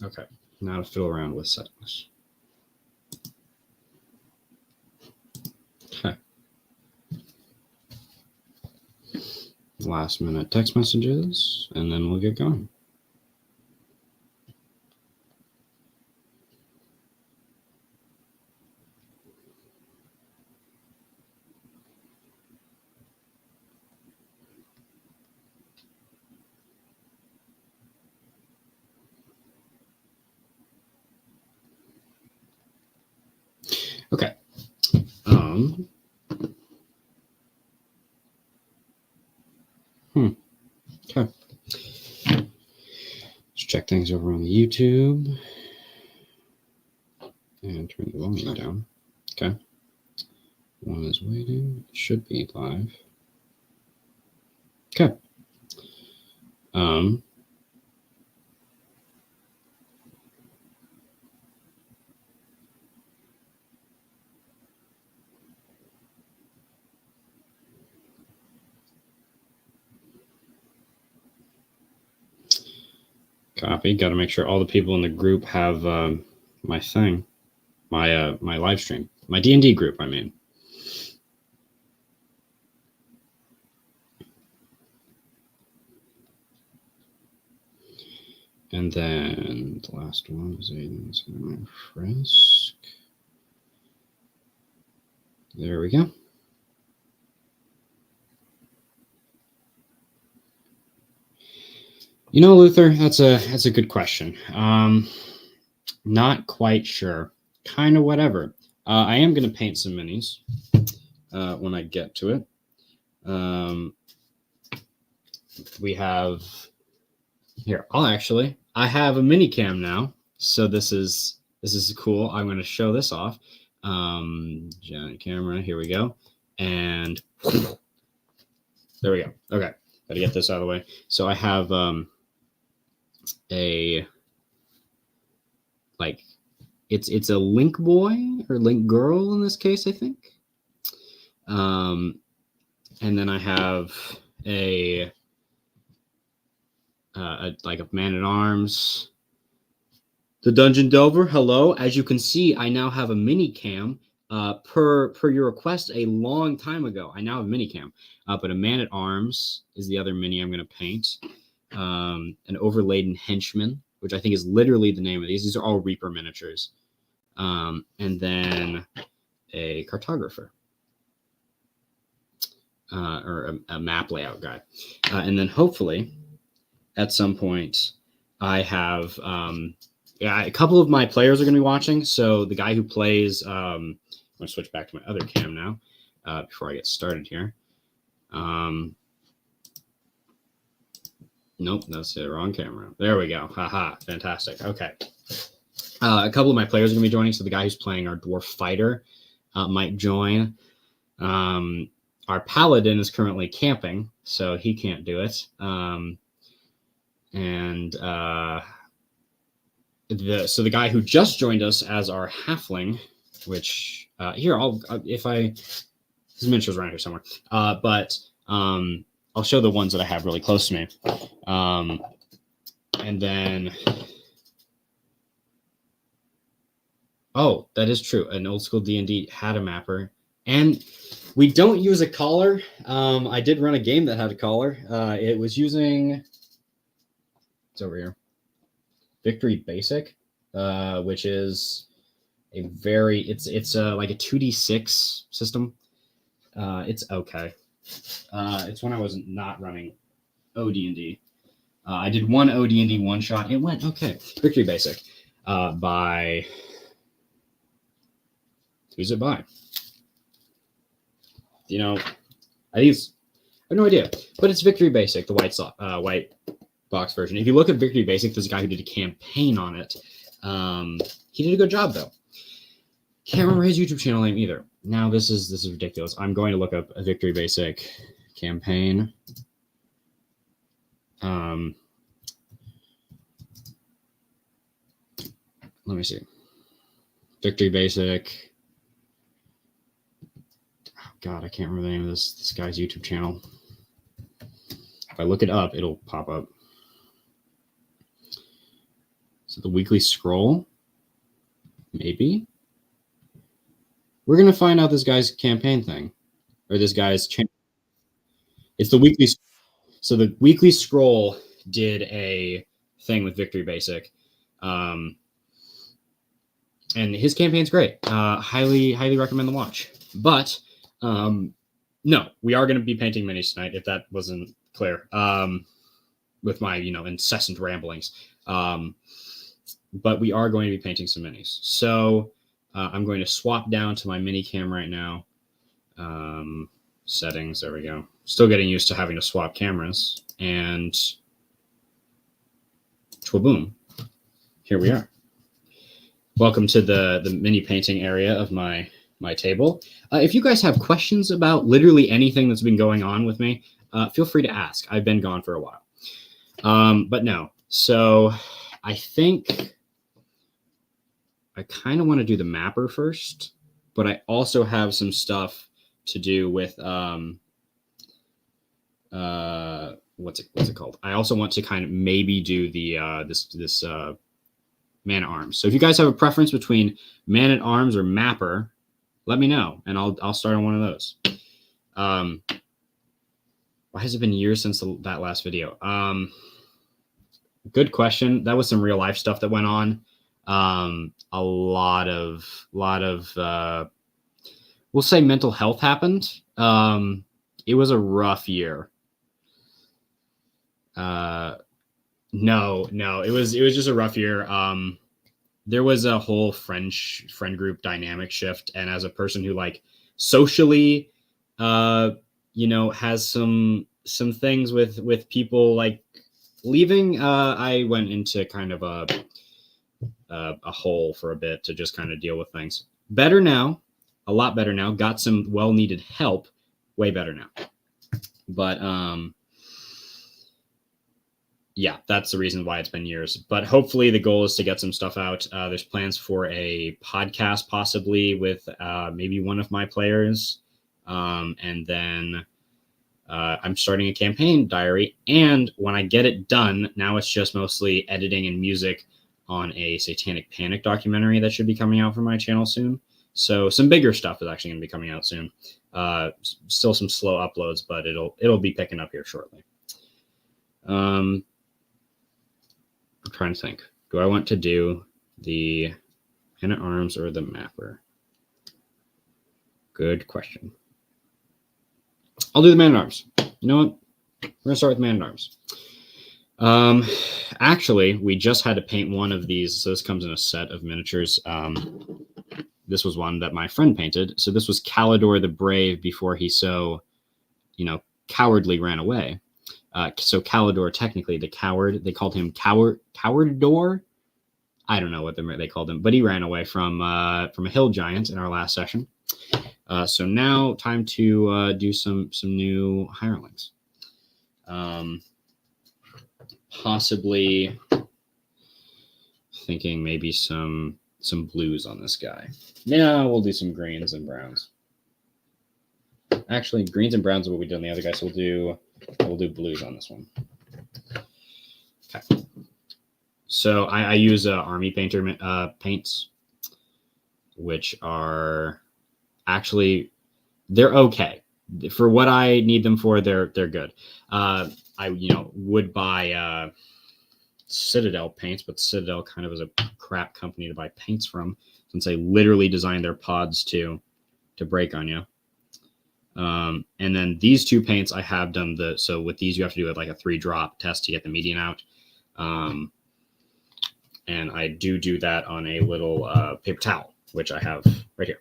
Okay, now to fiddle around with settings. Okay. Last minute text messages, and then we'll get going. Okay. Okay. Let's check things over on the YouTube. And turn the volume down. Okay. One is waiting. It should be live. Okay. Copy. Got to make sure all the people in the group have my thing, my live stream, my D&D group. I mean. And then the last one is Aiden's Frisk. There we go. You know, Luther, that's a good question. Not quite sure. Kind of whatever. I am going to paint some minis when I get to it. We have here. I have a mini cam now, so this is cool. I'm going to show this off. Giant camera. Here we go, and there we go. Okay, got to get this out of the way. So I have it's a Link boy or Link girl in this case, I think. And then I have a man-at-arms. The Dungeon Delver, hello. As you can see, I now have a mini cam per your request a long time ago. I now have a mini cam, but a Man-at-Arms is the other mini I'm going to paint. An Overladen Henchman, which I think is literally the name of these. These are all Reaper miniatures. And then a Cartographer. Or a map layout guy. And then hopefully, at some point, I have... a couple of my players are going to be watching. So the guy who plays... I'm going to switch back to my other cam now before I get started here. Nope, that's the wrong camera. There we go. Haha, fantastic. Okay. A couple of my players are going to be joining. So the guy who's playing our Dwarf Fighter might join. Our Paladin is currently camping, so he can't do it. So the guy who just joined us as our Halfling, which his miniature's around here somewhere. But I'll show the ones that I have really close to me. And then, oh, that is true. An old school D&D had a mapper, and we don't use a collar. I did run a game that had a collar. It was using, it's over here, Victory Basic, which is it's like a 2d6 system. It's okay. It's when I was not running OD&D. I did one OD&D one shot. It went okay. Victory Basic. By who's it by? You know, I think I have no idea, but it's Victory Basic, the white box version. If you look at Victory Basic, there's a guy who did a campaign on it. He did a good job though. Can't remember his YouTube channel name either. Now this is ridiculous. I'm going to look up a Victory Basic campaign. Let me see. Victory Basic. Oh God, I can't remember the name of this guy's YouTube channel. If I look it up, it'll pop up. Is it the weekly scroll? Maybe. We're going to find out this guy's campaign thing. Or this guy's... It's the weekly... So the weekly scroll did a thing with Victory Basic. And his campaign's great. Highly recommend the watch. But no, we are going to be painting minis tonight, if that wasn't clear, with my incessant ramblings. But we are going to be painting some minis. So I'm going to swap down to my mini cam right now. Settings, there we go. Still getting used to having to swap cameras. And boom, here we are. Welcome to the mini painting area of my table. If you guys have questions about literally anything that's been going on with me, feel free to ask. I've been gone for a while. But no, so I think I kind of want to do the mapper first, but I also have some stuff to do with what's it called? I also want to kind of maybe do the this Man-at-Arms. So if you guys have a preference between Man-at-Arms or Mapper, let me know, and I'll start on one of those. Why has it been years since that last video? Good question. That was some real life stuff that went on. A lot of we'll say mental health happened. It was a rough year. No, it was just a rough year. There was a whole friend group dynamic shift, and as a person who like socially, has some things with people like leaving, I went into kind of a hole for a bit to just kind of deal with things. Better now, a lot better now. Got some well-needed help, way better now. But yeah, that's the reason why it's been years. But hopefully the goal is to get some stuff out. There's plans for a podcast possibly with maybe one of my players. And then I'm starting a campaign diary. And when I get it done, now it's just mostly editing and music on a Satanic Panic documentary that should be coming out from my channel soon. So some bigger stuff is actually going to be coming out soon. Still some slow uploads, but it'll be picking up here shortly. I'm trying to think. Do I want to do the Man-at-Arms or the Mapper? Good question. I'll do the Man-at-Arms. You know what? We're going to start with Man-at-Arms. Actually, we just had to paint one of these. So this comes in a set of miniatures. This was one that my friend painted. So this was Calidor the Brave before he so, cowardly ran away. So Calidor, technically the coward, they called him Cowardor. I don't know what they called him, but he ran away from a hill giant in our last session. So now time to do some new hirelings. Possibly thinking maybe some blues on this guy. Yeah, we'll do some greens and browns. Actually, greens and browns are what we did on the other guy, so we'll do blues on this one. Okay. So I use Army Painter paints, which are actually, they're okay. For what I need them for, they're good. I would buy Citadel paints, but Citadel kind of is a crap company to buy paints from, since they literally designed their pods to break on you. And then these two paints I have done so with these you have to do like a 3-drop test to get the median out. And I do that on a little paper towel, which I have right here.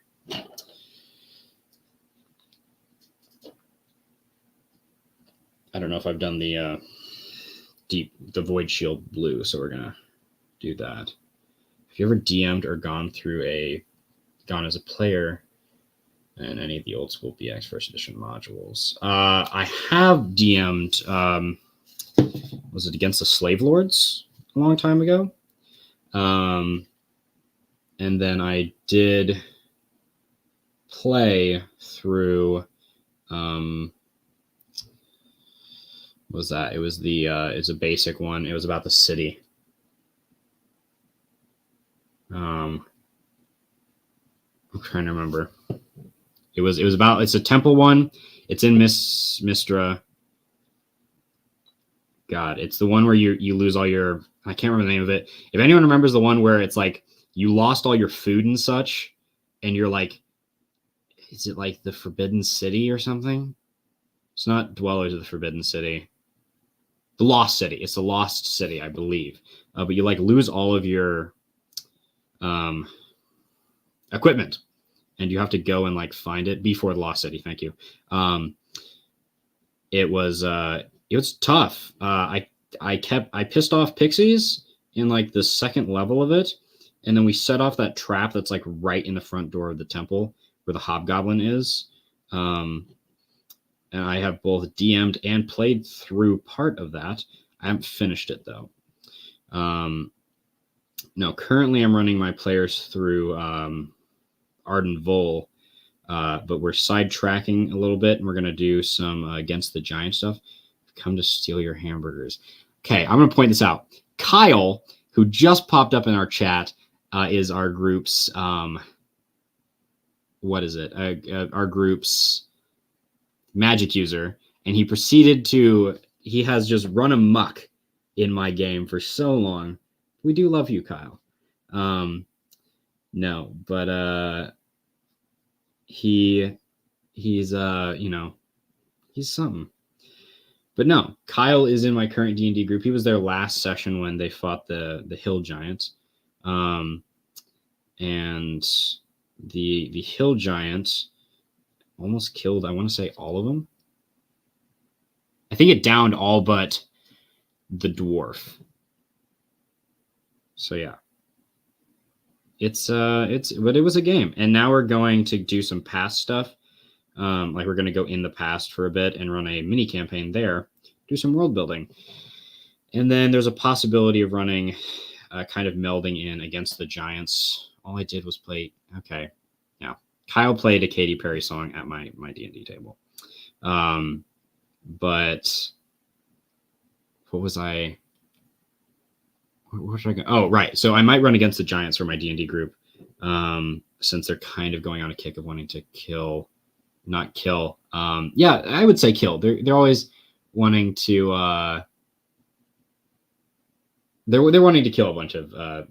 I don't know if I've done the Void Shield blue, so we're gonna do that. Have you ever DM'd or gone as a player in any of the old school BX first edition modules? I have DM'd. Was it against the Slave Lords a long time ago? And then I did play through. What was that? It was it's a basic one. It was about the city. I'm trying to remember. It's a temple one. It's in Mistra. God, it's the one where you lose all your. I can't remember the name of it. If anyone remembers the one where it's like you lost all your food and such, and you're like, is it like the Forbidden City or something? It's not Dwellers of the Forbidden City. The Lost City. It's the Lost City, I believe. But you like lose all of your equipment, and you have to go and like find it before the Lost City. Thank you. It was tough. I pissed off pixies in like the second level of it, and then we set off that trap that's like right in the front door of the temple where the hobgoblin is. And I have both DM'd and played through part of that. I haven't finished it though. No, currently I'm running my players through Arden Vol, but we're sidetracking a little bit, and we're going to do some Against the Giant stuff. Come to steal your hamburgers. Okay, I'm going to point this out. Kyle, who just popped up in our chat, is our group's what is it? Our group's magic user, and he has just run amok in my game for so long. We do love you, Kyle. No, but he's he's something. But no, Kyle is in my current D&D group. He was there last session when they fought the Hill Giants. And the Hill Giants almost killed, I want to say, all of them. I think it downed all but the dwarf. So yeah. But it was a game. And now we're going to do some past stuff. Like we're going to go in the past for a bit and run a mini campaign there, do some world building. And then there's a possibility of running kind of melding in Against the Giants. All I did was play. Okay. Yeah. Kyle played a Katy Perry song at my D&D table. But what was I? Where should I go? Oh, right. So I might run Against the Giants for my D&D group, since they're kind of going on a kick of wanting to kill, not kill. Yeah, I would say kill. They're always wanting to. They're wanting to kill a bunch of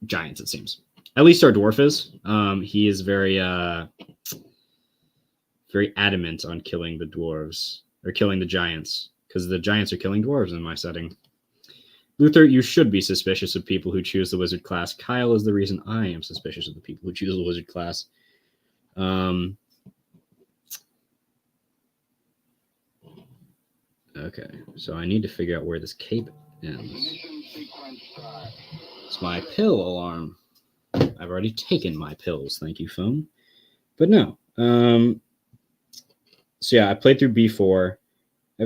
giants. It seems. At least our dwarf is. He is very very adamant on killing the dwarves or killing the giants, because the giants are killing dwarves in my setting. Luther, you should be suspicious of people who choose the wizard class. Kyle is the reason I am suspicious of the people who choose the wizard class. Okay, so I need to figure out where this cape ends. It's my pill alarm. I've already taken my pills, thank you, phone. But no. So yeah, I played through B4.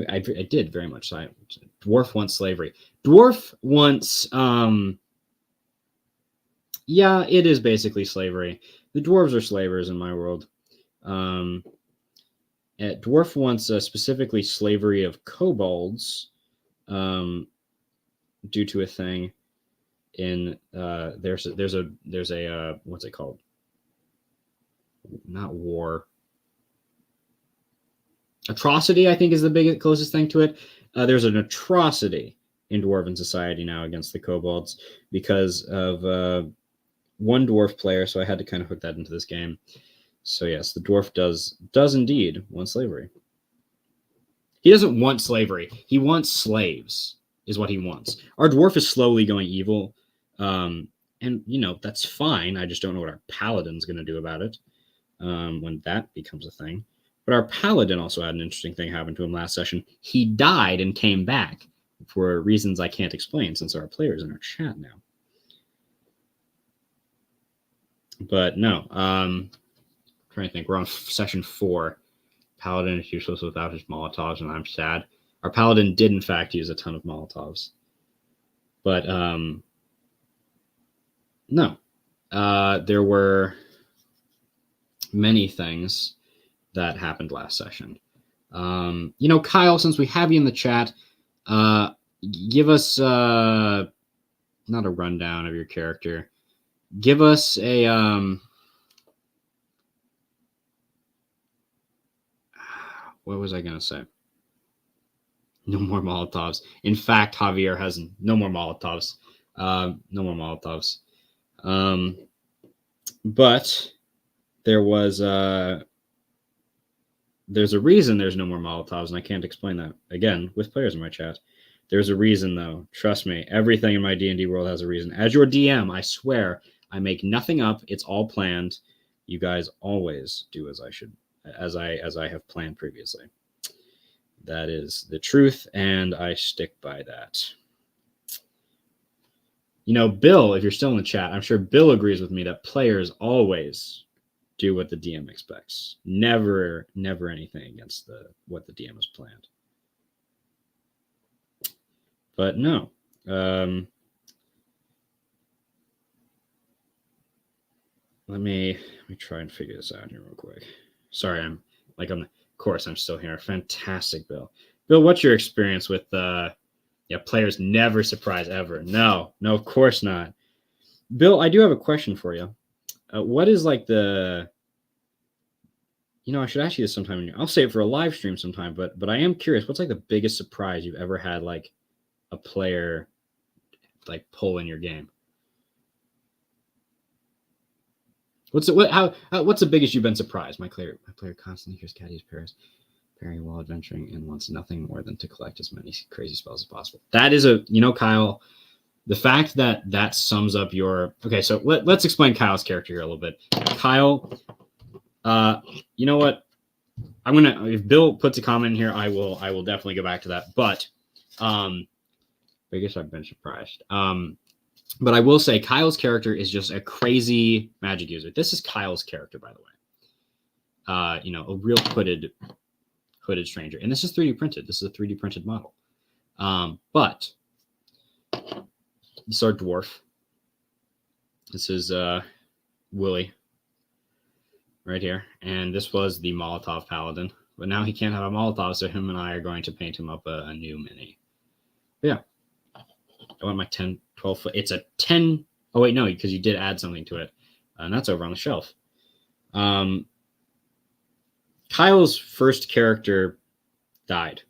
I did very much. So Dwarf wants slavery. Dwarf wants, yeah, it is basically slavery. The dwarves are slavers in my world. Dwarf wants specifically slavery of kobolds, due to a thing in there's a what's it called? Not war. Atrocity, I think, is the closest thing to it. There's an atrocity in dwarven society now against the kobolds because of one dwarf player, so I had to kind of hook that into this game. So yes, the dwarf does indeed want slavery. He doesn't want slavery. He wants slaves, is what he wants. Our dwarf is slowly going evil, and that's fine. I just don't know what our paladin's going to do about it when that becomes a thing. But our paladin also had an interesting thing happen to him last session. He died and came back for reasons I can't explain, since our player's in our chat now. But no, I'm trying to think. We're on session 4. Paladin is useless without his Molotovs, and I'm sad. Our paladin did, in fact, use a ton of Molotovs. But no, there were many things that happened last session. Kyle, since we have you in the chat, give us not a rundown of your character. Give us a what was I gonna say? No more Molotovs. In fact, Javier has no more Molotovs. No more Molotovs. But there was there's a reason there's no more Molotovs, and I can't explain that. Again, with players in my chat. There's a reason, though. Trust me. Everything in my D&D world has a reason. As your DM, I swear, I make nothing up. It's all planned. You guys always do as I have planned previously. That is the truth, and I stick by that. You know, Bill, if you're still in the chat, I'm sure Bill agrees with me that players always do what the DM expects. Never anything against what the DM has planned. But no. Let me try and figure this out here real quick. Sorry, I'm of course I'm still here. Fantastic, Bill. Bill, what's your experience with players never surprise ever? No, of course not. Bill, I do have a question for you. What is like the I should ask you this sometime. I'll save it for a live stream sometime, but I am curious. What's like the biggest surprise you've ever had, like a player like pull in your game? What's the biggest you've been surprised? My player constantly hears Caddy's pairing while adventuring and wants nothing more than to collect as many crazy spells as possible. That is Kyle, the fact that sums up your okay. So let's explain Kyle's character here a little bit. Kyle, you know what? If Bill puts a comment in here, I will definitely go back to that. But biggest I've been surprised. But I will say Kyle's character is just a crazy magic user. This is Kyle's character, by the way. A real hooded stranger. And this is 3D printed. This is a 3D printed model. But this is our dwarf. This is Willie right here. And this was the Molotov Paladin. But now he can't have a Molotov, so him and I are going to paint him up a new mini. But yeah. I want my 10, 12 foot. It's a 10. Oh, wait, no, because you did add something to it. And that's over on the shelf. Kyle's first character died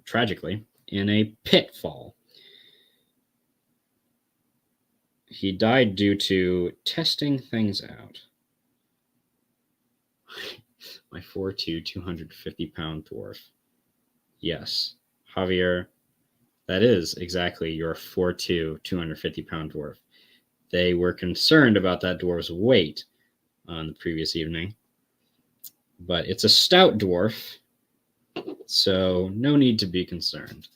tragically in a pitfall. He died due to testing things out. My 4'2", 250-pound dwarf. Yes, Javier, that is exactly your 4'2", 250-pound dwarf. They were concerned about that dwarf's weight on the previous evening, but it's a stout dwarf, so no need to be concerned.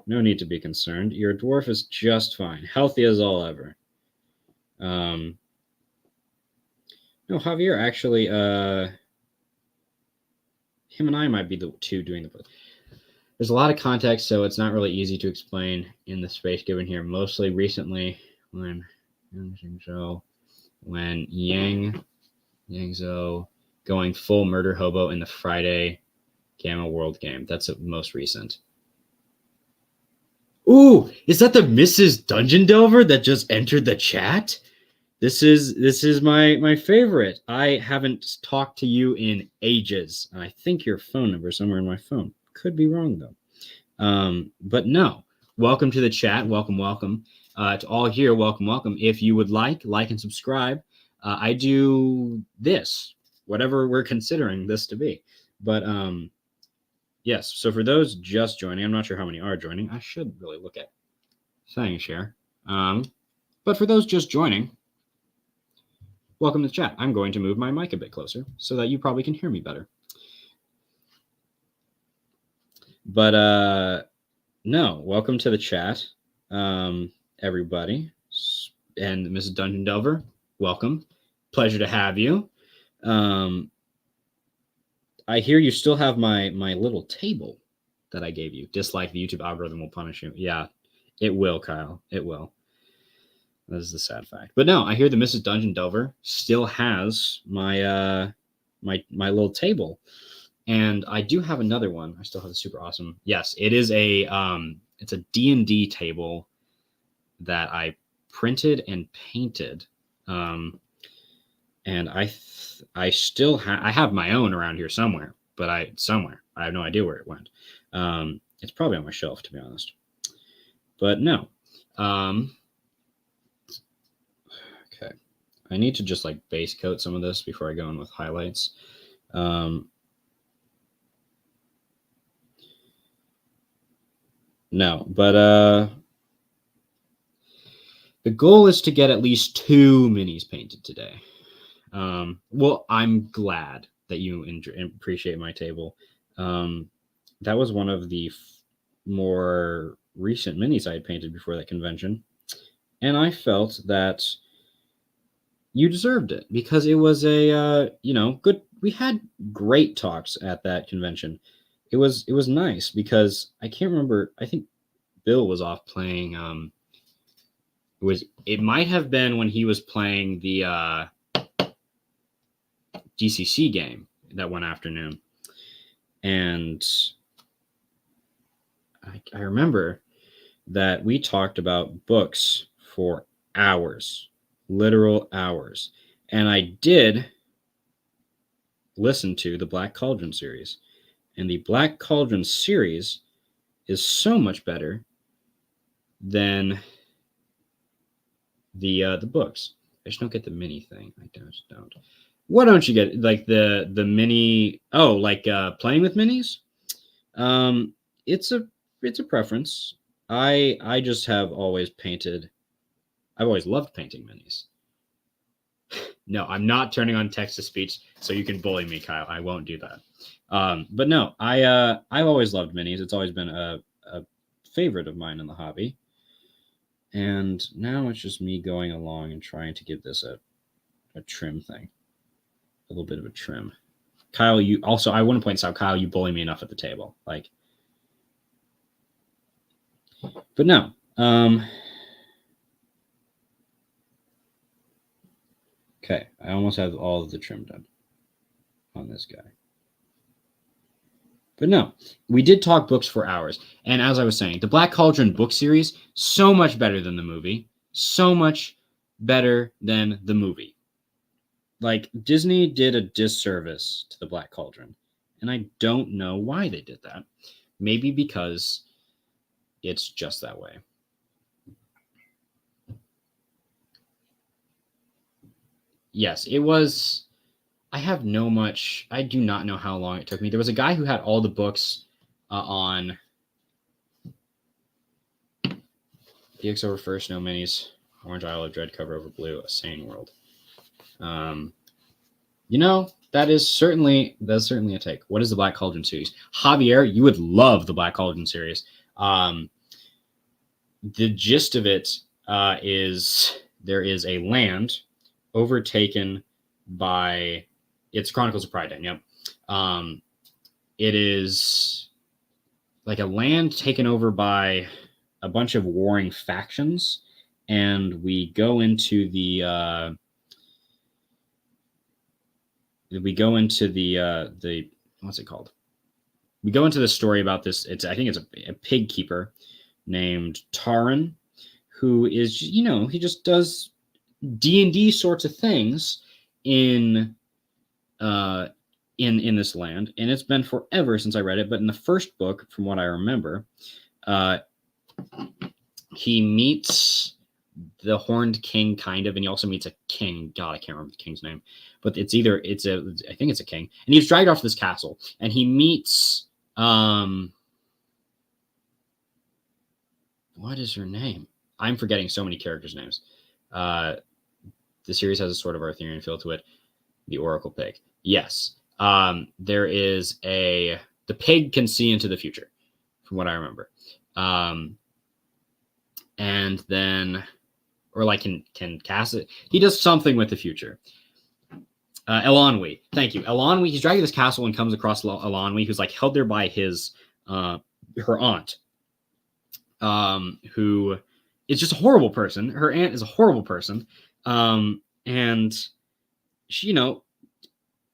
No need to be concerned. Your dwarf is just fine, healthy as all ever. No, Javier, actually, him and I might be the two doing the. There's a lot of context, so it's not really easy to explain in the space given here. Mostly recently, when Yang Zhou going full murder hobo in the Friday Gamma World game. That's the most recent. Ooh, is that the Mrs. Dungeon Delver that just entered the chat? This is my favorite. I haven't talked to you in ages. I think your phone number is somewhere in my phone. Could be wrong though. But no. Welcome to the chat. Welcome to all here. Welcome. If you would like and subscribe. I do this, whatever we're considering this to be. But yes. So for those just joining, I'm not sure how many are joining. I should really look at saying share. But for those just joining, welcome to the chat. I'm going to move my mic a bit closer so that you probably can hear me better. But no, welcome to the chat, everybody. And Mrs. Dungeon Delver, welcome. Pleasure to have you. I hear you still have my little table that I gave you. Dislike the YouTube algorithm will punish you. Yeah, it will, Kyle. It will. That is the sad fact. But no, I hear the Mrs. Dungeon Delver still has my my little table. And I do have another one. I still have a super awesome. Yes, it is a it's a D&D table that I printed and painted. And I still I have my own around here somewhere, but I have no idea where it went. It's probably on my shelf, to be honest. But no. Okay. I need to just like base coat some of this before I go in with highlights. No, but the goal is to get at least 2 minis painted today. Well, I'm glad that you appreciate my table. That was one of the more recent minis I had painted before that convention, and I felt that you deserved it because it was a good. We had great talks at that convention. It was nice because I can't remember. I think Bill was off playing. It might have been when he was playing the GCC game that one afternoon, and I remember that we talked about books for hours, literal hours, and I did listen to the Black Cauldron series, and the Black Cauldron series is so much better than the books. I just don't get the mini thing. I just don't. Why don't you get like the mini? Oh, like playing with minis. It's a preference. I just have always painted. I've always loved painting minis. No, I'm not turning on text to speech, so you can bully me, Kyle. I won't do that. But no, I've always loved minis. It's always been a favorite of mine in the hobby. And now it's just me going along and trying to give this a trim thing. A little bit of a trim. Kyle, you also, I want to point this out, Kyle, you bully me enough at the table. Like, but no. Okay, I almost have all of the trim done on this guy. But no, we did talk books for hours. And as I was saying, the Black Cauldron book series, so much better than the movie. So much better than the movie. Like, Disney did a disservice to the Black Cauldron. And I don't know why they did that. Maybe because it's just that way. Yes, it was... I do not know how long it took me. There was a guy who had all the books on DX over first, no minis, Orange Isle of Dread cover over blue, A Sane World. That is certainly a take. What is the Black Cauldron series? Javier, you would love the Black Cauldron series. The gist of it is there is a land overtaken by... It's Chronicles of Pride. Yep. It is like a land taken over by a bunch of warring factions, and we go into the what's it called? We go into the story about this. I think it's a pig keeper named Taran, who is, he just does D&D sorts of things in this land, and it's been forever since I read it. But in the first book, from what I remember, he meets the Horned King, kind of, and he also meets a king. God, I can't remember the king's name, but I think it's a king, and he's dragged off to this castle, and he meets what is her name? I'm forgetting so many characters' names. The series has a sort of Arthurian feel to it. The Oracle Pig. Yes. There is the pig can see into the future, from what I remember. And then, or like can cast it. He does something with the future. Elanwi. Thank you. Elanwi, he's dragging this castle and comes across Elanwi, who's like held there by her aunt, who is just a horrible person. Her aunt is a horrible person. And she,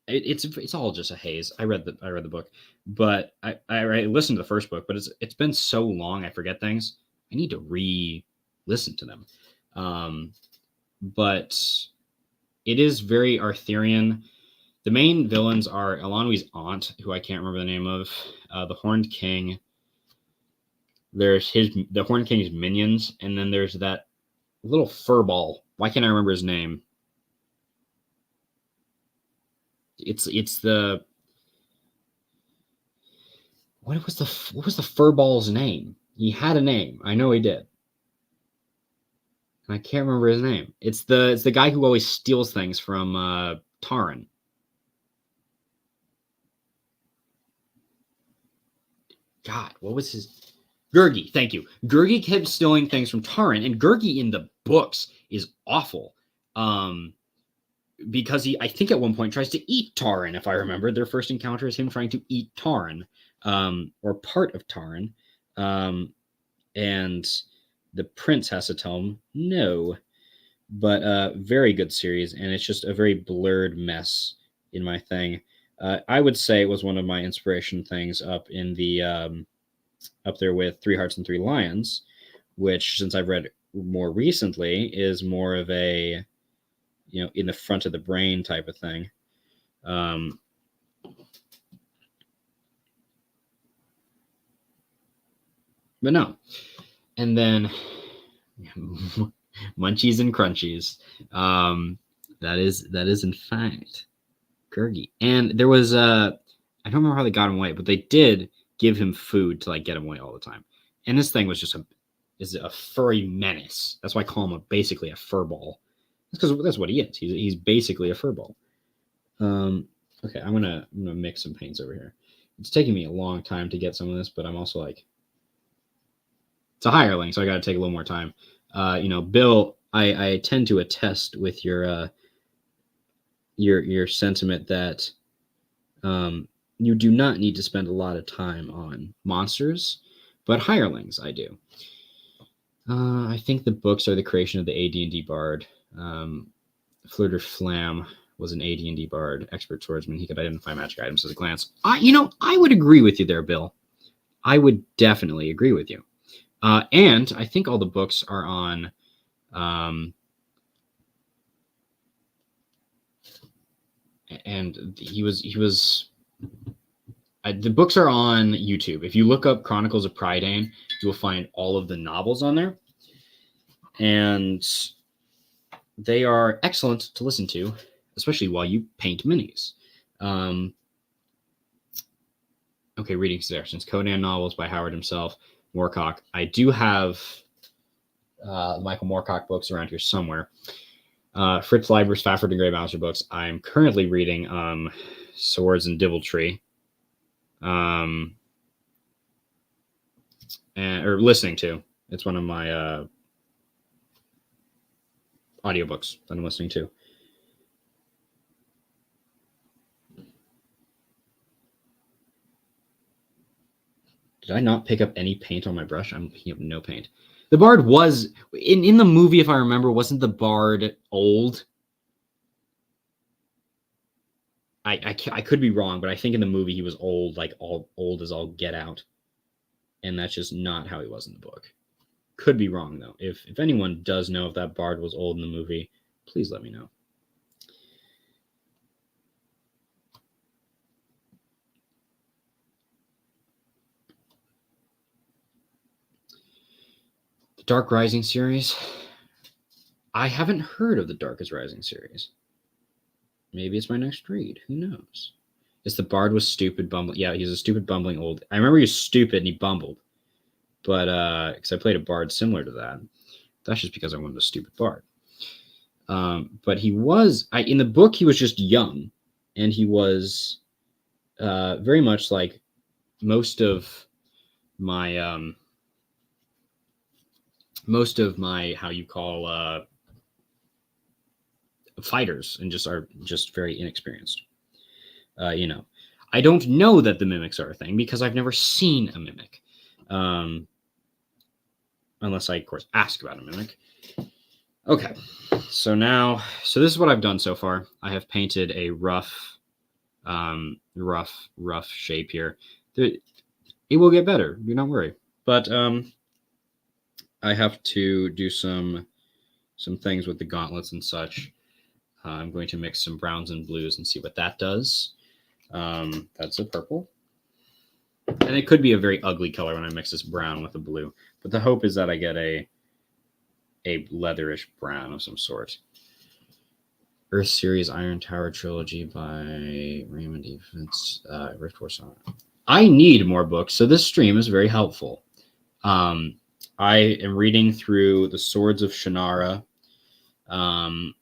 it's all just a haze. I read the book, but I listened to the first book, but it's been so long I forget things. I need to listen to them. But it is very Arthurian. The main villains are Elanwi's aunt, who I can't remember the name of, the Horned King. There's the Horned King's minions, and then there's that little furball. Why can't I remember his name? It's the what was the furball's name? He had a name. I know he did. I can't remember his name. It's the guy who always steals things from Taran. God, what was his? Gurgi, thank you. Gurgi kept stealing things from Taran, and Gurgi in the books is awful. Because he, I think at one point, tries to eat Taran, if I remember. Their first encounter is him trying to eat Taran, or part of Taran. And the prince has to tell him no. But very good series, and it's just a very blurred mess in my thing. I would say it was one of my inspiration things up in the up there with Three Hearts and Three Lions, which, since I've read more recently, is more of a, you know, in the front of the brain type of thing. But no. And then Munchies and Crunchies. That is in fact Gurgi. And there was I don't remember how they got him away, but they did give him food to like get him away all the time. And this thing was just a furry menace. That's why I call him basically a furball. Because that's what he is. He's basically a furball. Okay, I'm gonna mix some paints over here. It's taking me a long time to get some of this, but I'm also like, it's a hireling, so I got to take a little more time. You know, Bill, I tend to attest with your sentiment that you do not need to spend a lot of time on monsters, but hirelings, I do. I think the books are the creation of the AD&D bard. Flirter Flam was an AD&D bard, expert swordsman. He could identify magic items at a glance. I would agree with you there, Bill. I would definitely agree with you. And I think all the books are on and he was the books are on YouTube. If you look up Chronicles of Prydain, you'll find all of the novels on there. And they are excellent to listen to, especially while you paint minis. Okay, reading suggestions. Conan novels by Howard himself. Moorcock. I do have Michael Moorcock books around here somewhere. Fritz Leiber's Fafford and Grey Mouser books. I'm currently reading Swords and Deviltry. Or listening to. It's one of my audiobooks that I'm listening to. Did I not pick up any paint on my brush? I'm picking up no paint. The bard was in the movie, if I remember, wasn't the bard old? I could be wrong, but I think in the movie he was old, like old as all get out, and that's just not how he was in the book. Could be wrong though. If anyone does know if that bard was old in the movie, please let me know. The Dark Rising series. I haven't heard of the Darkest Rising series. Maybe it's my next read. Who knows? It's the bard was stupid, bumbling. Yeah, he's a stupid, bumbling old. I remember he was stupid and he bumbled. But because I played a bard similar to that. That's just because I wanted a stupid bard. But he was, in the book, he was just young. And he was very much like most of my, how you call, fighters, and are just very inexperienced. You know, I don't know that the mimics are a thing because I've never seen a mimic. Unless I, of course, ask about a mimic. Okay, so this is what I've done so far. I have painted a rough shape here. It will get better, do not worry. But I have to do some things with the gauntlets and such. I'm going to mix some browns and blues and see what that does. That's a purple. And it could be a very ugly color when I mix this brown with a blue. But the hope is that I get a leatherish brown of some sort. Earth Series Iron Tower Trilogy by Raymond Defense, Rift Force. I need more books, so this stream is very helpful. I am reading through the Swords of Shannara, and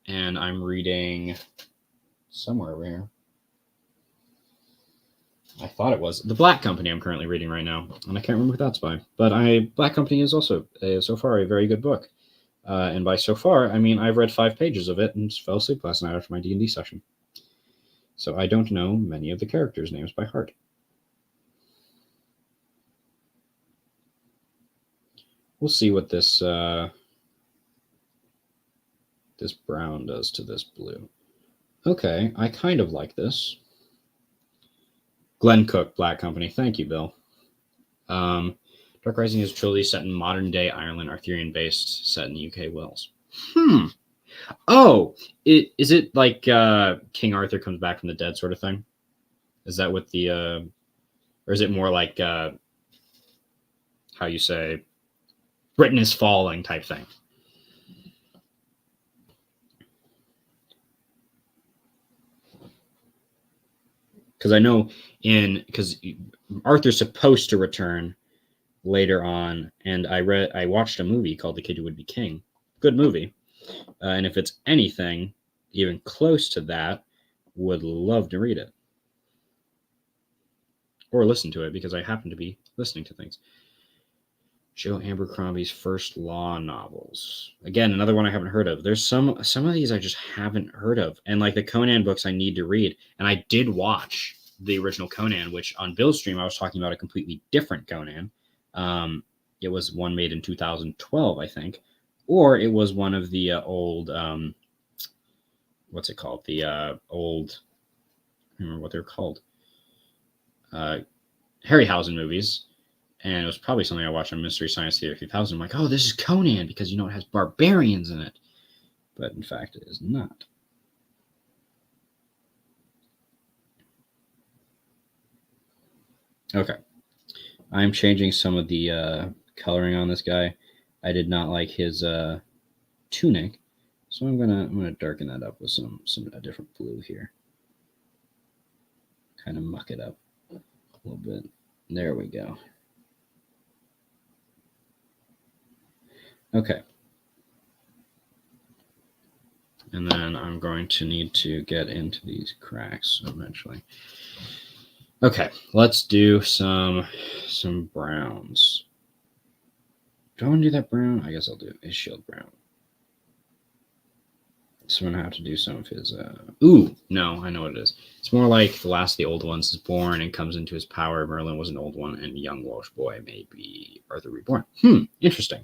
I'm reading somewhere over here. I thought it was The Black Company. I'm currently reading right now, and I can't remember who that's by. But Black Company is also so far a very good book. And by so far, I mean I've read 5 pages of it and just fell asleep last night after my D&D session. So I don't know many of the characters' names by heart. We'll see what this this brown does to this blue. Okay, I kind of like this. Glenn Cook, Black Company. Thank you, Bill. Dark Rising is a trilogy set in modern-day Ireland, Arthurian-based, set in the UK Wales. Oh, is it like King Arthur comes back from the dead sort of thing? Is that what the... or is it more like, how you say, Britain is falling type thing? Because I know because Arthur's supposed to return later on, and I watched a movie called The Kid Who Would Be King. Good movie. And if it's anything even close to that, would love to read it. Or listen to it, because I happen to be listening to things. Joe Abercrombie's first law novels. Again, another one I haven't heard of. There's some of these I just haven't heard of. And like the Conan books I need to read. And I did watch the original Conan, which on Bill's stream I was talking about a completely different Conan. It was one made in 2012, I think. Or it was one of the old, what's it called? The old, I don't remember what they're called. Harryhausen movies. And it was probably something I watched on Mystery Science Theater 3000. I'm like, oh, this is Conan because, it has barbarians in it. But in fact, it is not. Okay. I'm changing some of the coloring on this guy. I did not like his tunic. So I'm gonna darken that up with some a different blue here. Kind of muck it up a little bit. There we go. Okay. And then I'm going to need to get into these cracks eventually. Okay, let's do some browns. Do I want to do that brown? I guess I'll do his shield brown. So I'm going to have to do some of his... Ooh, no, I know what it is. It's more like the last of the old ones is born and comes into his power. Merlin was an old one, and young Welsh boy may be Arthur reborn. Interesting.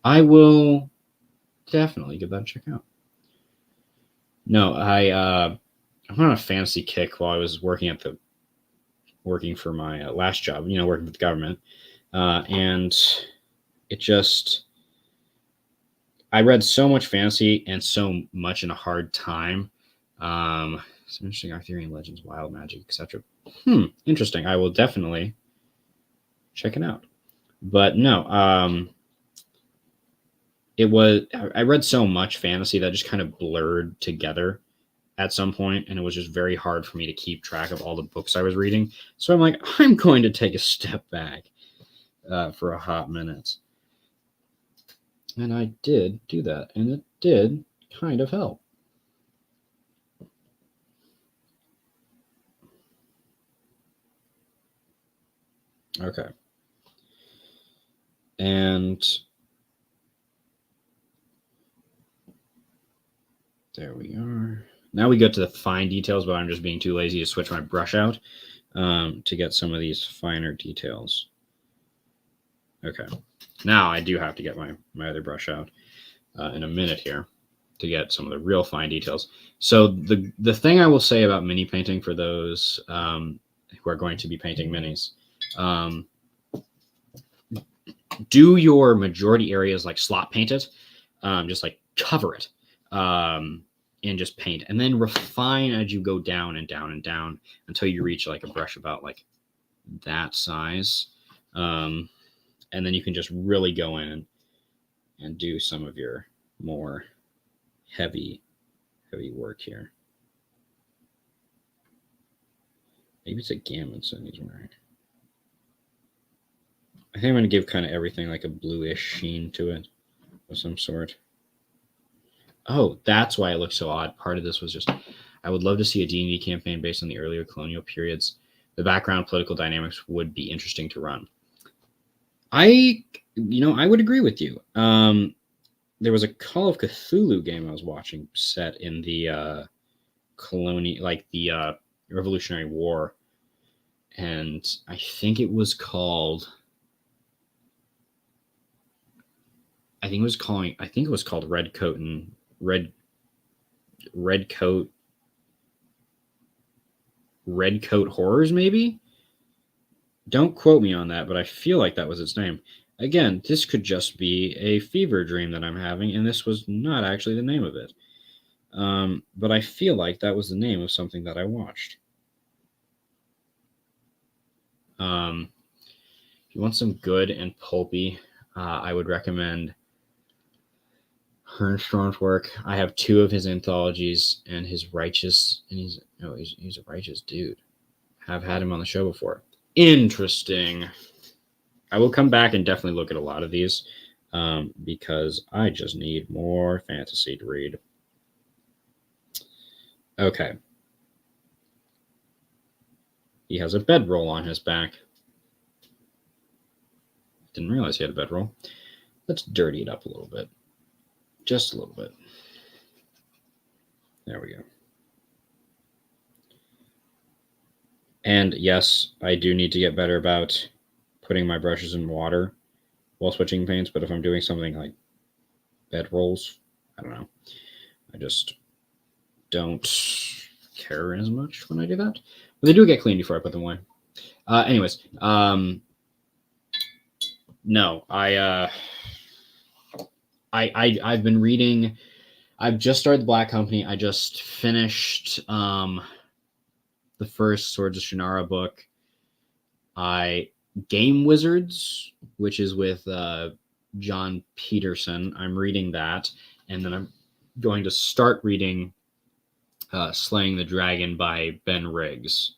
I will definitely give that a check out. No, I went on a fantasy kick while I was working for my last job, working for the government. And it just, I read so much fantasy and so much in a hard time. Some interesting Arthurian legends, wild magic, etc. Interesting. I will definitely check it out. But no, I read so much fantasy that just kind of blurred together at some point, and it was just very hard for me to keep track of all the books I was reading. So I'm like, I'm going to take a step back for a hot minute. And I did do that, and it did kind of help. Okay. And there we are. Now we get to the fine details, but I'm just being too lazy to switch my brush out to get some of these finer details. Okay. Now I do have to get my other brush out in a minute here to get some of the real fine details. So the thing I will say about mini painting for those who are going to be painting minis, do your majority areas like slot paint it, just like cover it, and just paint, and then refine as you go down and down and down until you reach like a brush about like that size, and then you can just really go in and do some of your more heavy work here. Maybe it's a gammon so he's wearing. I think I'm going to give kind of everything like a bluish sheen to it of some sort. Oh, that's why it looks so odd. Part of this was just, I would love to see a D&D campaign based on the earlier colonial periods. The background political dynamics would be interesting to run. I would agree with you. There was a Call of Cthulhu game I was watching set in the the Revolutionary War, and I think it was called. I think it was called Red Coat Horrors, maybe. Don't quote me on that, but I feel like that was its name. Again, this could just be a fever dream that I'm having, and this was not actually the name of it. But I feel like that was the name of something that I watched. If you want some good and pulpy, I would recommend Hermstrom's work. I have 2 of his anthologies, and he's a righteous dude. Have had him on the show before. Interesting. I will come back and definitely look at a lot of these, because I just need more fantasy to read. Okay. He has a bedroll on his back. Didn't realize he had a bedroll. Let's dirty it up a little bit. Just a little bit. There we go. And yes, I do need to get better about putting my brushes in water while switching paints, but if I'm doing something like bedrolls, I don't know. I just don't care as much when I do that. But they do get clean before I put them away. Anyways, no, I've been reading. I've just started the Black Company. I just finished the first Swords of Shannara book. Game Wizards, which is with John Peterson. I'm reading that, and then I'm going to start reading Slaying the Dragon by Ben Riggs.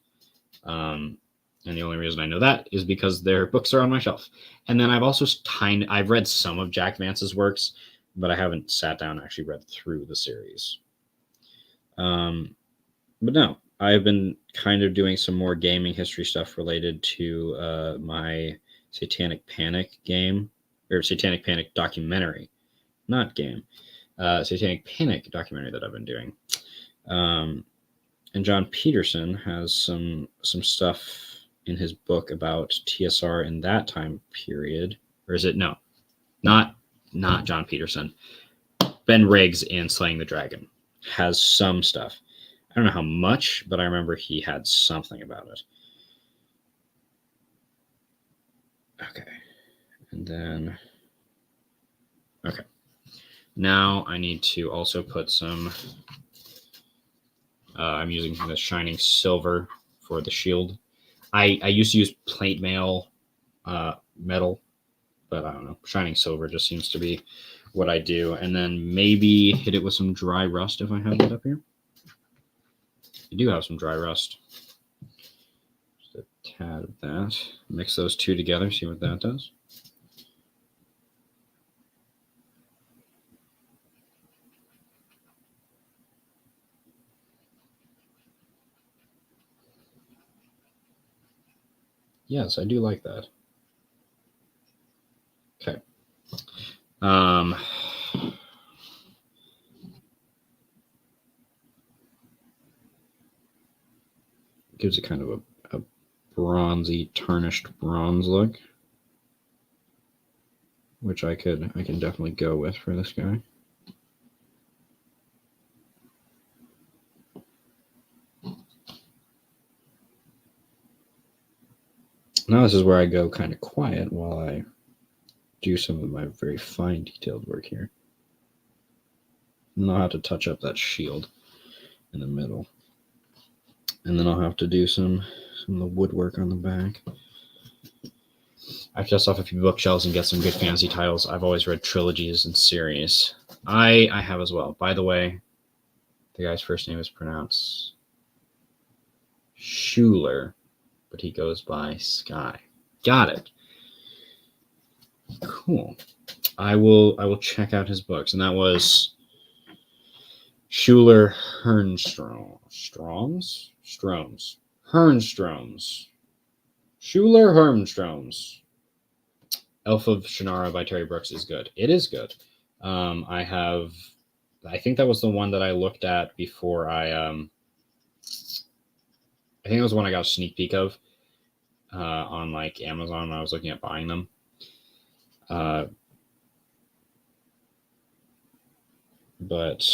And the only reason I know that is because their books are on my shelf. And then I've also I've read some of Jack Vance's works, but I haven't sat down and actually read through the series. But no, I've been kind of doing some more gaming history stuff related to my Satanic Panic game, or Satanic Panic documentary, not game. Satanic Panic documentary that I've been doing. And John Peterson has some stuff in his book about TSR in that time period. Or is it? No, not John Peterson. Ben Riggs in Slaying the Dragon has some stuff. I don't know how much, but I remember he had something about it. Okay. And then, okay. Now I need to also put some, I'm using the Shining Silver for the shield. I used to use plate mail metal, but I don't know. Shining Silver just seems to be what I do. And then maybe hit it with some dry rust if I have it up here. I do have some dry rust. Just a tad of that. Mix those 2 together, see what that does. Yes, I do like that. Okay. Gives it kind of a bronzy, tarnished bronze look, which I can definitely go with for this guy. Now this is where I go kind of quiet while I do some of my very fine detailed work here. And I'll have to touch up that shield in the middle. And then I'll have to do some of the woodwork on the back. I have to dust off a few bookshelves and get some good fantasy titles. I've always read trilogies and series. I have as well. By the way, the guy's first name is pronounced Schuler, but he goes by Sky. Got it. Cool. I will check out his books, and that was Schuler Hernstroms. Schuler Hernstroms. Elf of Shannara by Terry Brooks is good. It is good. I think that was the one that I looked at before I think it was one I got a sneak peek of on like Amazon when I was looking at buying them. But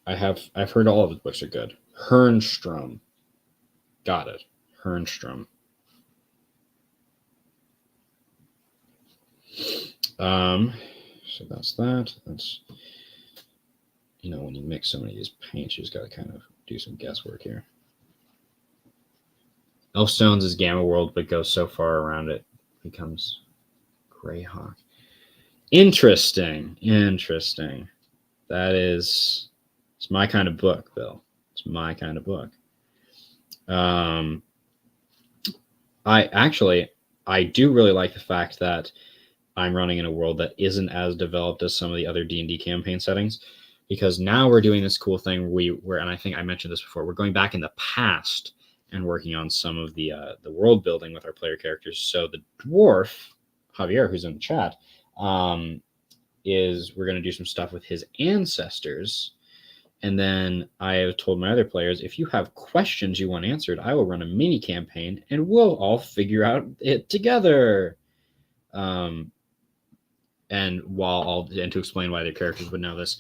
I've heard all of his books are good. Hernstrom. Got it. Hernstrom. So that's that. That's, when you mix so many of these paints, you just got to kind of do some guesswork here. Elfstones is Gamma World, but goes so far around it becomes Greyhawk. Interesting. It's my kind of book, Bill. It's my kind of book. I do really like the fact that I'm running in a world that isn't as developed as some of the other D&D campaign settings, because now we're doing this cool thing and I think I mentioned this before, we're going back in the past and working on some of the world building with our player characters. So the dwarf, Javier, who's in the chat, we're going to do some stuff with his ancestors. And then I have told my other players, if you have questions you want answered, I will run a mini campaign and we'll all figure out it together. And to explain why their characters would know this,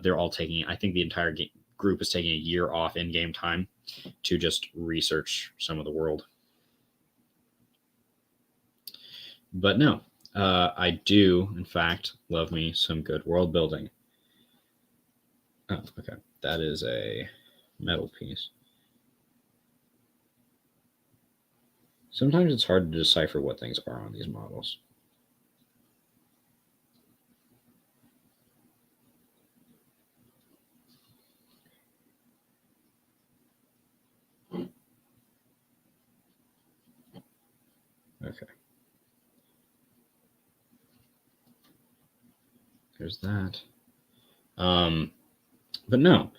they're all taking, I think the entire group is taking a year off in-game time to just research some of the world. But no, I do, in fact, love me some good world building. Oh, okay. That is a metal piece. Sometimes it's hard to decipher what things are on these models. Okay. There's that. But no,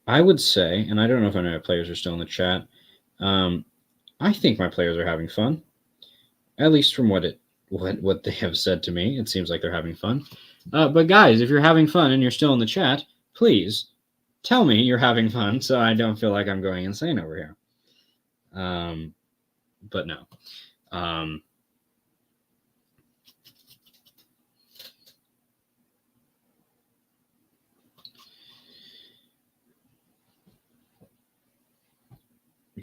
I would say, and I don't know if any of my players are still in the chat, I think my players are having fun. At least from what they have said to me, it seems like they're having fun. But guys, if you're having fun and you're still in the chat, please tell me you're having fun so I don't feel like I'm going insane over here. But no.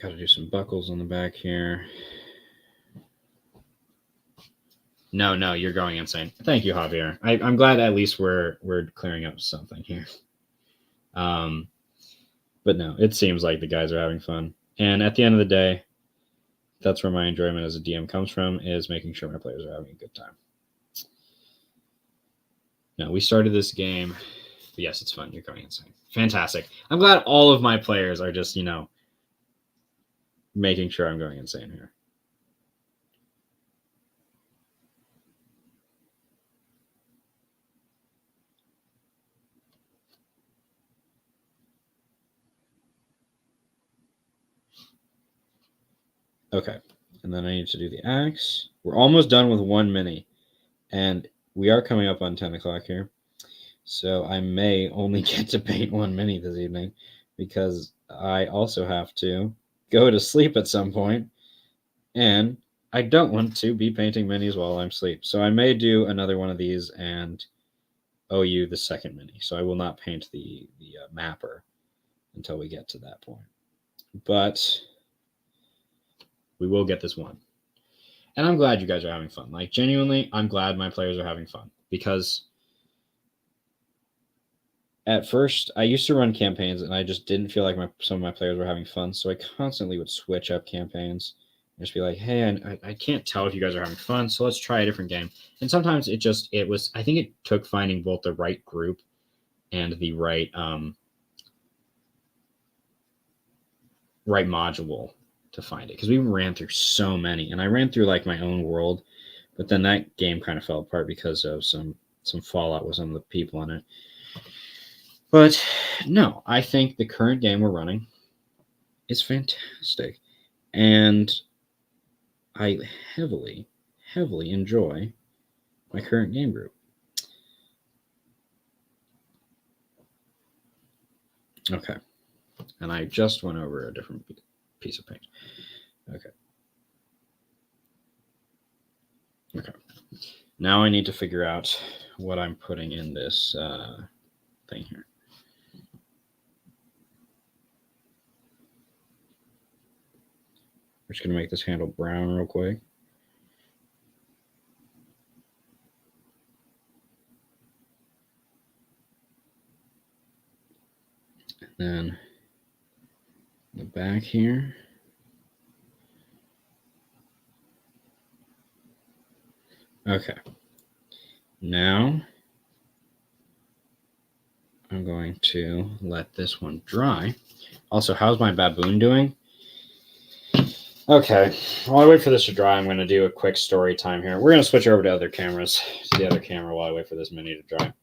Got to do some buckles on the back here. No, you're going insane. Thank you, Javier. I'm glad at least we're clearing up something here. But no, it seems like the guys are having fun. And at the end of the day, that's where my enjoyment as a DM comes from, is making sure my players are having a good time. Now, we started this game. But yes, it's fun. You're going insane. Fantastic. I'm glad all of my players are just, making sure I'm going insane here. Okay, and then I need to do the axe. We're almost done with one mini, and we are coming up on 10 o'clock here. So I may only get to paint one mini this evening, because I also have to go to sleep at some point, and I don't want to be painting minis while I'm asleep. So I may do another one of these and owe you the second mini. So I will not paint the mapper until we get to that point. But we will get this one. And I'm glad you guys are having fun. Like, genuinely, I'm glad my players are having fun, because at first I used to run campaigns and I just didn't feel like some of my players were having fun. So I constantly would switch up campaigns and just be like, hey, I can't tell if you guys are having fun, so let's try a different game. And sometimes it was, I think it took finding both the right group and the right right module to find it, because we ran through so many, and I ran through like my own world, but then that game kind of fell apart because of some fallout with some of the people in it. But no, I think the current game we're running is fantastic, and I heavily enjoy my current game group. Okay, and I just went over a different piece of paint. Okay. Now I need to figure out what I'm putting in this thing here. We're just going to make this handle brown real quick. And then the back here. Okay. Now I'm going to let this one dry. Also, how's my baboon doing? Okay, while I wait for this to dry, I'm going to do a quick story time here. We're going to switch over to other cameras, to the other camera, while I wait for this mini to dry.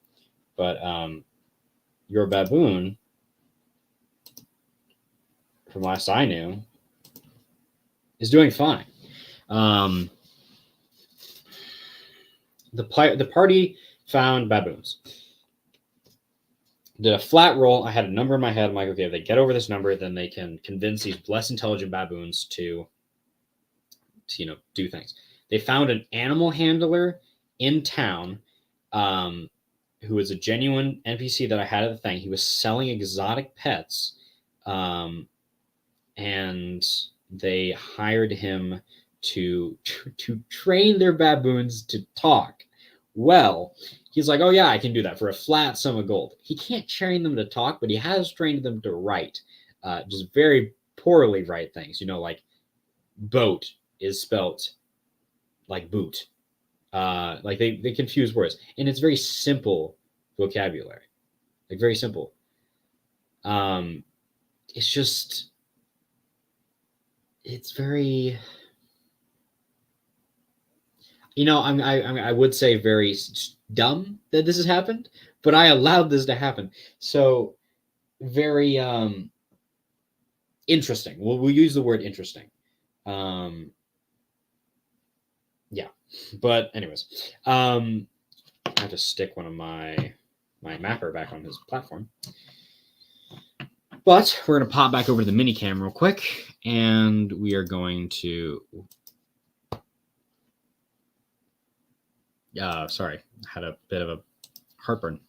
But your baboon, from last I knew, is doing fine. The party found baboons. Did a flat roll. I had a number in my head. I'm like, okay, if they get over this number, then they can convince these less intelligent baboons to do things. They found an animal handler in town, who was a genuine NPC that I had at the thing. He was selling exotic pets, and they hired him to train their baboons to talk. Well, he's like, oh yeah, I can do that for a flat sum of gold. He can't train them to talk, but he has trained them to write, just very poorly write things. Like boat is spelt like boot. Like they confuse words, and it's very simple vocabulary, like very simple. It's just, it's very, I would say very dumb that this has happened, but I allowed this to happen. So very interesting. We'll use the word interesting. Yeah, but anyways, I have to stick one of my mapper back on his platform. But we're going to pop back over to the mini cam real quick, and we are going to... sorry, I had a bit of a heartburn.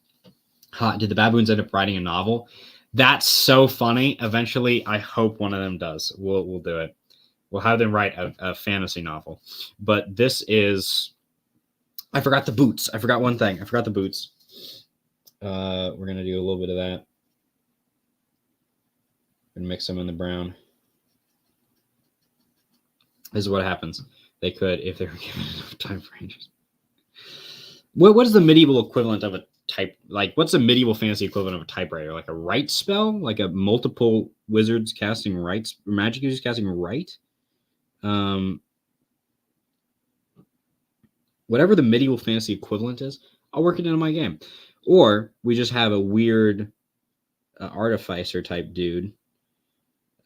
Did the baboons end up writing a novel? That's so funny. Eventually, I hope one of them does. We'll do it. We'll have them write a fantasy novel. But this is... I forgot the boots. I forgot one thing. I forgot the boots. We're going to do a little bit of that. And mix them in the brown. This is what happens. They could, if they were given enough time ranges. What is the medieval equivalent of a type? Like, what's the medieval fantasy equivalent of a typewriter? Like a write spell? Like a multiple wizards casting rights, magic users casting right? Whatever the medieval fantasy equivalent is, I'll work it into my game. Or we just have a weird artificer type dude.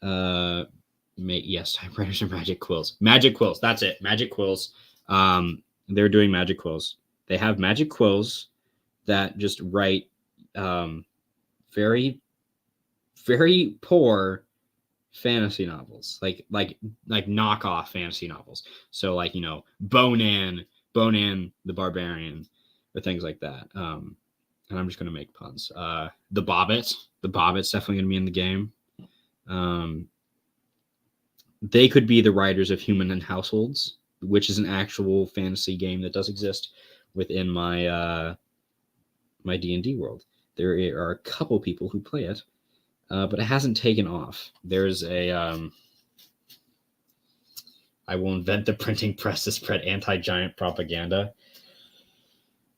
Yes, typewriters are magic quills. Magic quills. That's it. Magic quills. They're doing magic quills. They have magic quills that just write very, very poor fantasy novels, like knockoff fantasy novels. So like, Bone In the Barbarian, or things like that. And I'm just gonna make puns. The Bobbit's definitely gonna be in the game. They could be the writers of Human and Households. which is an actual fantasy game that does exist within my my D&D world. There are a couple people who play it, but it hasn't taken off. There's a I will invent the printing press to spread anti-giant propaganda.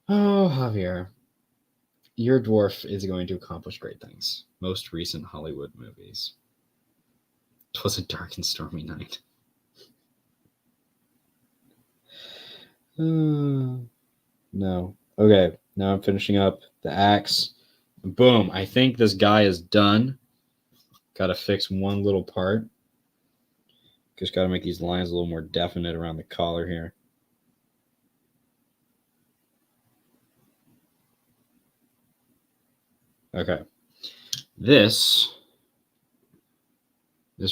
Oh, Javier, your dwarf is going to accomplish great things. Most recent Hollywood movies. It was a dark and stormy night. No. Okay, now I'm finishing up the axe. Boom. I think this guy is done. Got to fix one little part. Just got to make these lines a little more definite around the collar here. Okay. This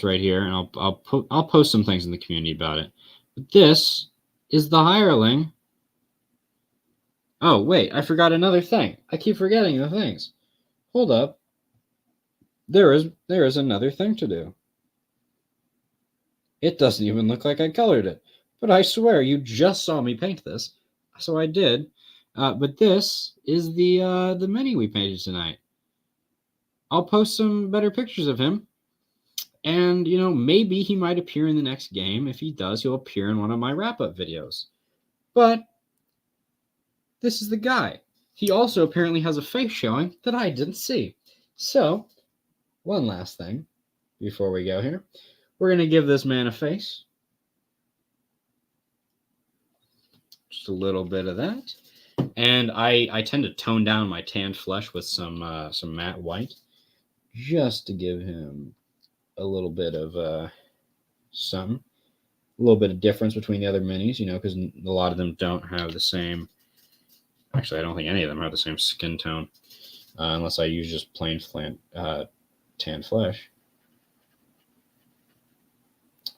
right here, and I'll post some things in the community about it. But this is the hireling. Oh, wait, I forgot another thing. I keep forgetting the things. Hold up. There is another thing to do. It doesn't even look like I colored it. But I swear, you just saw me paint this. So I did. But this is the mini we painted tonight. I'll post some better pictures of him. And, you know, maybe he might appear in the next game. If he does, he'll appear in one of my wrap-up videos. But this is the guy. He also apparently has a face showing that I didn't see. So, one last thing before we go here. We're going to give this man a face. Just a little bit of that. And I tend to tone down my tanned flesh with some matte white just to give him a little bit of something. A little bit of difference between the other minis, you know, because a lot of them don't have the same... Actually, I don't think any of them have the same skin tone, unless I use just plain tanned flesh.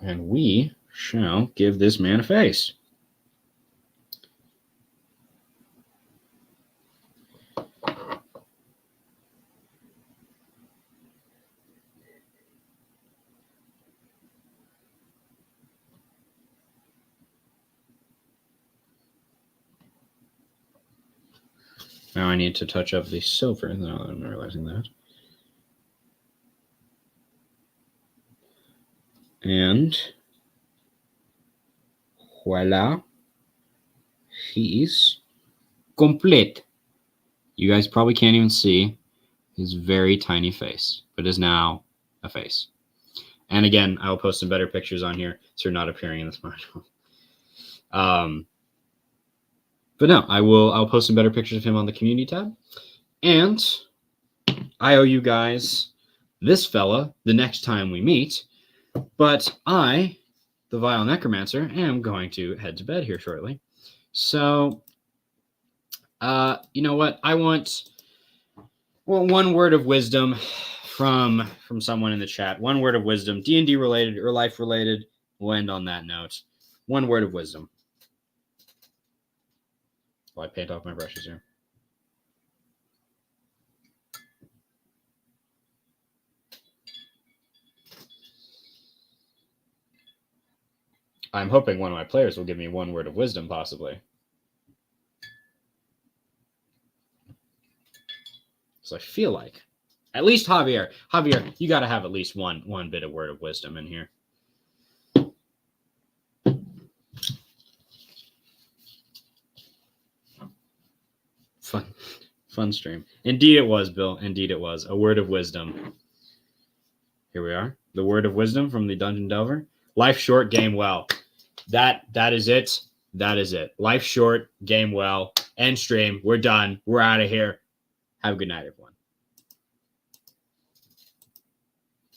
And we shall give this man a face. Now I need to touch up the silver, now that I'm realizing that. And voila, he's complete. You guys probably can't even see his very tiny face, but is now a face. And again, I'll post some better pictures on here, so you're not appearing in this module. But no, I'll post some better pictures of him on the community tab. And I owe you guys this fella the next time we meet. But I, the Vile Necromancer, am going to head to bed here shortly. So, you know what? I want one word of wisdom from someone in the chat. One word of wisdom, D&D related or life related. We'll end on that note. One word of wisdom. While I paint off my brushes here. I'm hoping one of my players will give me one word of wisdom, possibly. So I feel like, at least Javier, you got to have at least one bit of word of wisdom in here. Fun stream. Indeed it was, Bill. Indeed it was. A word of wisdom. Here we are. The word of wisdom from the Dungeon Delver. Life short, game well. That is it. That is it. Life short, game well. End stream. We're done. We're out of here. Have a good night, everyone.